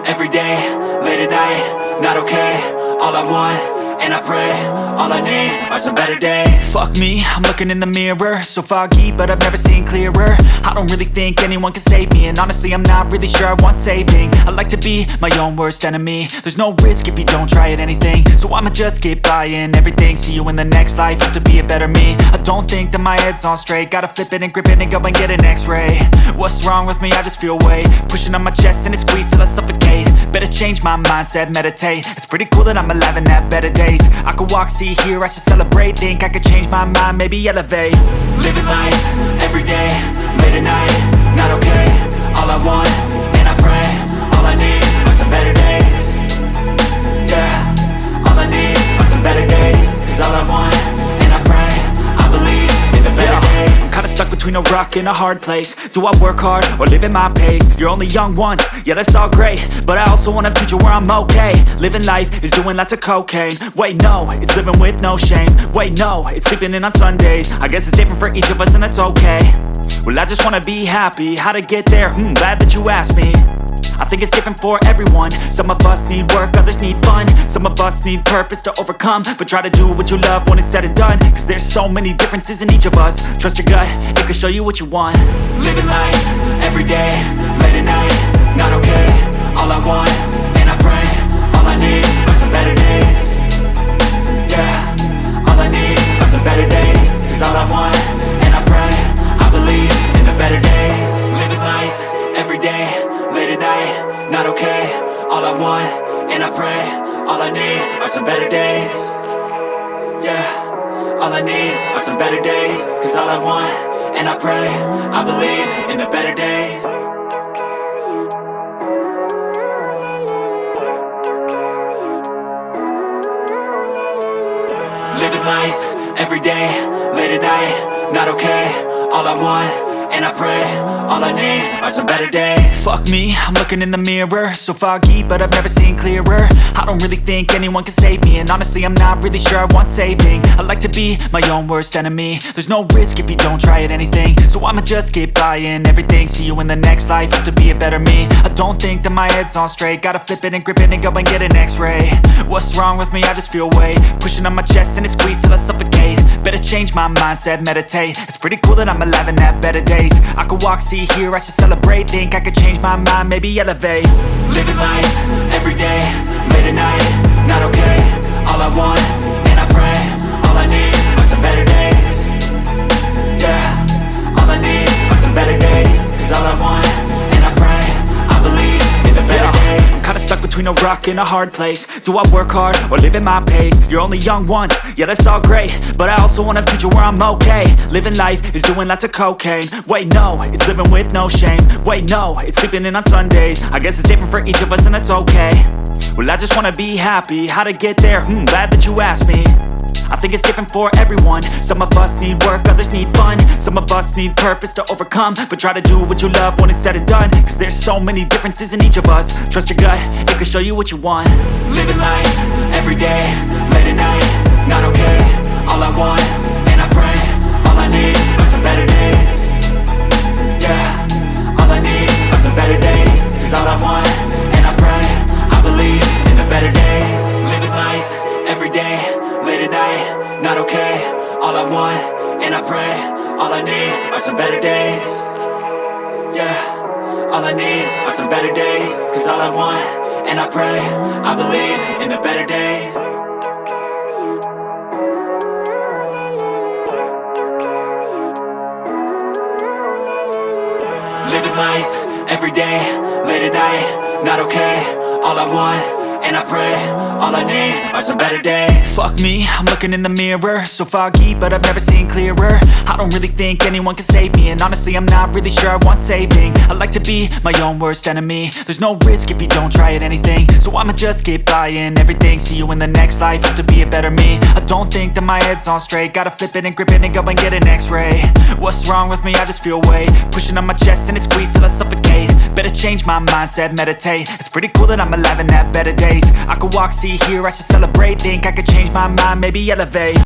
every day, late at night, not okay. All I want, and I pray, all I need are some better days. Fuck me, I'm looking in the mirror, so foggy, but I've never seen clearer. I don't really think anyone can save me, and honestly I'm not really sure I want saving. I like to be my own worst enemy. There's no risk if you don't try at anything, so I'ma just keep buying everything. See you in the next life, have to be a better me. I don't think that my head's on straight, gotta flip it and grip it and go and get an x-ray. What's wrong with me? I just feel weight pushing on my chest and it squeezes till I suffocate. Better change my mindset, meditate. It's pretty cool that I'm alive and have better days. I could walk, see, hear, I should celebrate. Think I could change my mind, maybe elevate. Living life, every day, late at night, not okay. All I want, and I pray, all I need are some better days. Yeah, all I need are some better days. Cause all I want, and I pray, I believe in the better days. I'm kinda stuck between a rock and a hard place. Do I work hard or live at my pace? You're only young once, yeah that's all great, but I also want a future where I'm okay. Living life is doing lots of cocaine. Wait no, it's living with no shame. Wait no, it's sleeping in on Sundays. I guess it's different for each of us and that's okay. Well I just wanna be happy, how to get there? Glad that you asked me. I think it's different for everyone. Some of us need work, others need fun. Some of us need purpose to overcome. But try to do what you love when it's said and done. Cause there's so many differences in each of us. Trust your gut, it can show you what you want. Living life, every day, late at night, not okay. All I want, and I pray, all I need are some better days. Yeah, all I need are some better days. Cause all I want, and I pray, I believe in the better days. Living life, every day, late at night, not okay. All I want, and I pray, all I need are some better days. Yeah, all I need are some better days. Cause all I want, and I pray, I believe in the better days. Living life, every day, late at night, not okay. All I want, and I pray, all I need are some better days. Fuck me, I'm looking in the mirror, so foggy, but I've never seen clearer. I don't really think anyone can save me, and honestly I'm not really sure I want saving. I like to be my own worst enemy. There's no risk if you don't try at anything, so I'ma just keep buying everything. See you in the next life, have to be a better me. I don't think that my head's on straight, gotta flip it and grip it and go and get an x-ray. What's wrong with me? I just feel weight pushing on my chest and it squeezes till I suffocate. Better change my mindset, meditate. It's pretty cool that I'm alive and have better days. I could walk, see, hear, I should celebrate. Think I could change my mind, maybe elevate. Living life, every day, late at night, not okay. All I want, and I pray, all I need are some better days. Yeah, all I need are some better days. Cause all I want, and I pray, I believe in the better days. I'm kinda stuck between a rock and a hard place. Do I work hard or live at my pace? You're only young once, yeah that's all great, but I also want a future where I'm okay. Living life is doing lots of cocaine. Wait no, it's living with no shame. Wait no, it's sleeping in on Sundays. I guess it's different for each of us and that's okay. Well I just wanna be happy, how to get there? Glad that you asked me. I think it's different for everyone. Some of us need work, others need fun. Some of us need purpose to overcome. But try to do what you love when it's said and done. Cause there's so many differences in each of us. Trust your gut, it can show you what you want. Living life, every day, late at night, not okay. All I want, and I pray, all I need are some better days. Yeah, all I need are some better days. Cause all I want, and I pray, I believe in the better days. Living life, every day, late at night, not okay. All I want, and I pray, all I need are some better days. Yeah, all I need are some better days. Cause all I want, and I pray, I believe in the better days. Living life, every day, late at night, not okay. All I want, and I pray, all I need are some better days. Fuck me, I'm looking in the mirror, so foggy, but I've never seen clearer. I don't really think anyone can save me, and honestly I'm not really sure I want saving. I like to be my own worst enemy. There's no risk if you don't try at anything, so I'ma just keep buying everything. See you in the next life, have to be a better me. I don't think that my head's on straight, gotta flip it and grip it and go and get an x-ray. What's wrong with me? I just feel weight pushing on my chest and it squeezes till I suffocate. Better change my mindset, meditate. It's pretty cool that I'm alive and have better days. I could walk, see, hear, I should celebrate. Think I could change my mind, maybe elevate.